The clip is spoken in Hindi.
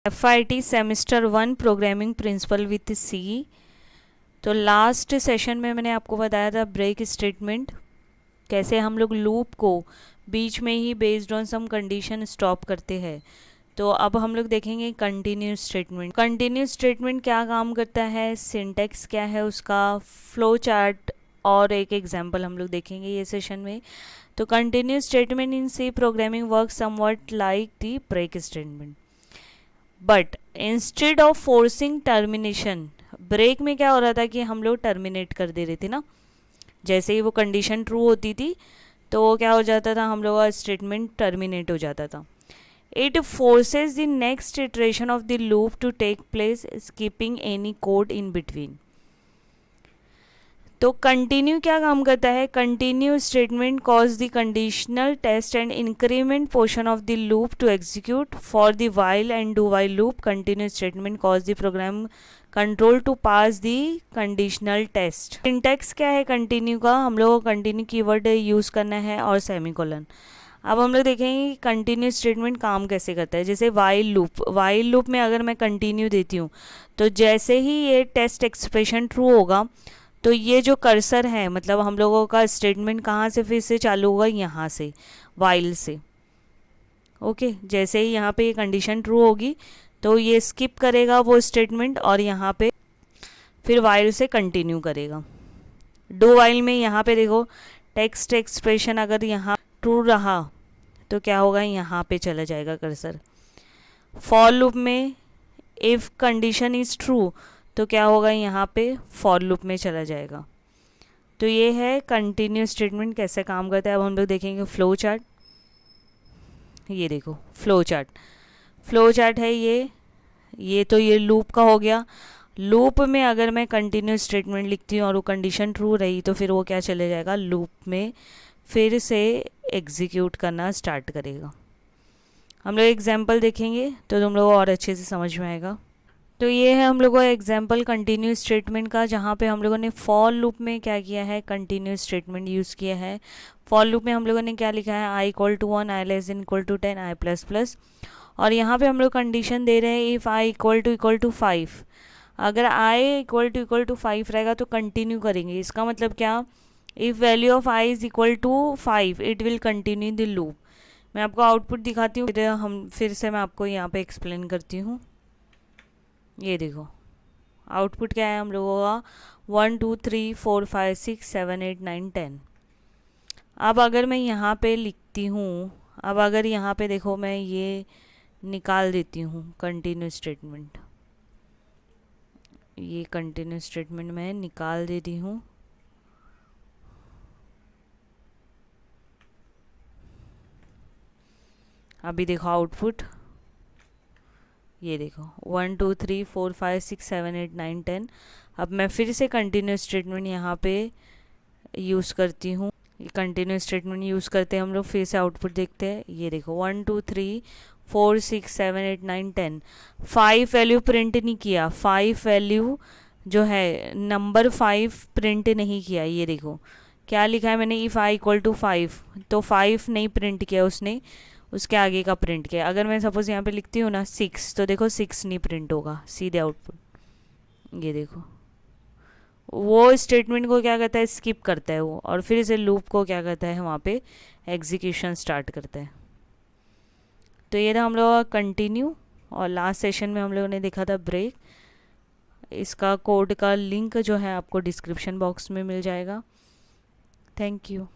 FIT semester 1 programming principle with C. तो लास्ट सेशन में मैंने आपको बताया था ब्रेक स्टेटमेंट, कैसे हम लोग लूप को बीच में ही based on some condition stop करते हैं। तो अब हम लोग देखेंगे कंटिन्यूस स्टेटमेंट। कंटिन्यूस स्टेटमेंट क्या काम करता है, सिंटैक्स क्या है उसका, फ्लो चार्ट और एक एग्जांपल हम लोग देखेंगे ये सेशन में। तो continuous statement in C programming work somewhat like the break statement, but instead of forcing termination, break में क्या हो रहा था कि हम लोग टर्मिनेट कर दे रहे थे ना, जैसे ही वो कंडीशन ट्रू होती थी तो वो क्या हो जाता था, हम लोग का स्टेटमेंट टर्मिनेट हो जाता था। It forces the next iteration of the loop to take place skipping any code in between. तो कंटिन्यू क्या काम करता है, continue statement cause the conditional test and increment portion of the loop to execute for the while and do while loop. Continue statement cause the program control to pass the conditional test. Syntax क्या है कंटिन्यू का, हम लोग को कंटिन्यू कीवर्ड यूज़ करना है और सेमीकोलन। अब हम लोग देखेंगे कि कंटिन्यू स्टेटमेंट काम कैसे करता है। जैसे वाइल लूप में अगर मैं कंटिन्यू देती हूँ तो जैसे ही ये टेस्ट एक्सप्रेशन ट्रू होगा तो ये जो कर्सर है, मतलब हम लोगों का स्टेटमेंट कहाँ से फिर से चालू होगा, यहाँ से, वाइल से। ओके, जैसे ही यहाँ पे ये कंडीशन ट्रू होगी तो ये स्किप करेगा वो स्टेटमेंट और यहाँ पे फिर वाइल से कंटिन्यू करेगा। डू वाइल में यहाँ पे देखो टेक्स्ट एक्सप्रेशन अगर यहाँ ट्रू रहा तो क्या होगा, यहाँ पे चला जाएगा कर्सर। फॉर लूप में इफ़ कंडीशन इज़ ट्रू तो क्या होगा, यहाँ पे फॉर लूप में चला जाएगा। तो ये है कंटिन्यू स्टेटमेंट कैसे काम करता है। अब हम लोग देखेंगे फ्लो चार्ट। ये देखो फ्लो चार्ट है ये तो ये लूप का हो गया। लूप में अगर मैं कंटिन्यू स्टेटमेंट लिखती हूँ और वो कंडीशन ट्रू रही तो फिर वो क्या चले जाएगा, लूप में फिर से एग्जीक्यूट करना स्टार्ट करेगा। हम लोग एग्जाम्पल देखेंगे तो तुम लोग और अच्छे से समझ में आएगा। तो ये है हम लोगों का एग्जाम्पल कंटिन्यू स्टेटमेंट का, जहाँ पे हम लोगों ने फॉर लूप में क्या किया है, कंटिन्यू स्टेटमेंट यूज़ किया है। फॉर लूप में हम लोगों ने क्या लिखा है, i = 1, i <= 10, i++। और यहाँ पे हम लोग कंडीशन दे रहे हैं इफ़ i = 5। अगर i = 5 रहेगा तो कंटिन्यू करेंगे। इसका मतलब क्या, if value of i = 5 it will continue the loop. मैं आपको आउटपुट दिखाती हूँ, फिर से मैं आपको यहाँ पे एक्सप्लेन करती हूँ। ये देखो आउटपुट क्या है हम लोगों का, 1 2 3 4 5 6 7 8 9 10। अब अगर मैं यहाँ पे लिखती हूँ, अब अगर यहाँ पे देखो मैं ये निकाल देती हूँ कंटिन्यू स्टेटमेंट, ये कंटिन्यू स्टेटमेंट मैं निकाल देती हूँ। अभी देखो आउटपुट, ये देखो 1 2 3 4 5 6 7 8 9 10। अब मैं फिर से कंटिन्यू स्टेटमेंट यहाँ पे यूज़ करती हूँ। ये कंटिन्यू स्टेटमेंट यूज़ करते हैं हम लोग, फिर से आउटपुट देखते हैं। ये देखो 1 2 3 4 6 7 8 9 10। 5 वैल्यू प्रिंट नहीं किया, 5 वैल्यू जो है नंबर 5 प्रिंट नहीं किया। ये देखो क्या लिखा है मैंने, इफ़ i = 5 तो 5 नहीं प्रिंट किया उसने, उसके आगे का प्रिंट किया। अगर मैं सपोज यहाँ पे लिखती हूँ ना 6 तो देखो 6 नहीं प्रिंट होगा, सीधे आउटपुट। ये देखो वो स्टेटमेंट को क्या करता है, स्किप करता है वो, और फिर इसे लूप को क्या करता है, वहाँ पे एग्जीक्यूशन स्टार्ट करता है। तो ये था हम लोग का कंटिन्यू, और लास्ट सेशन में हम लोगों ने देखा था ब्रेक। इसका कोड का लिंक जो है आपको डिस्क्रिप्शन बॉक्स में मिल जाएगा। Thank you.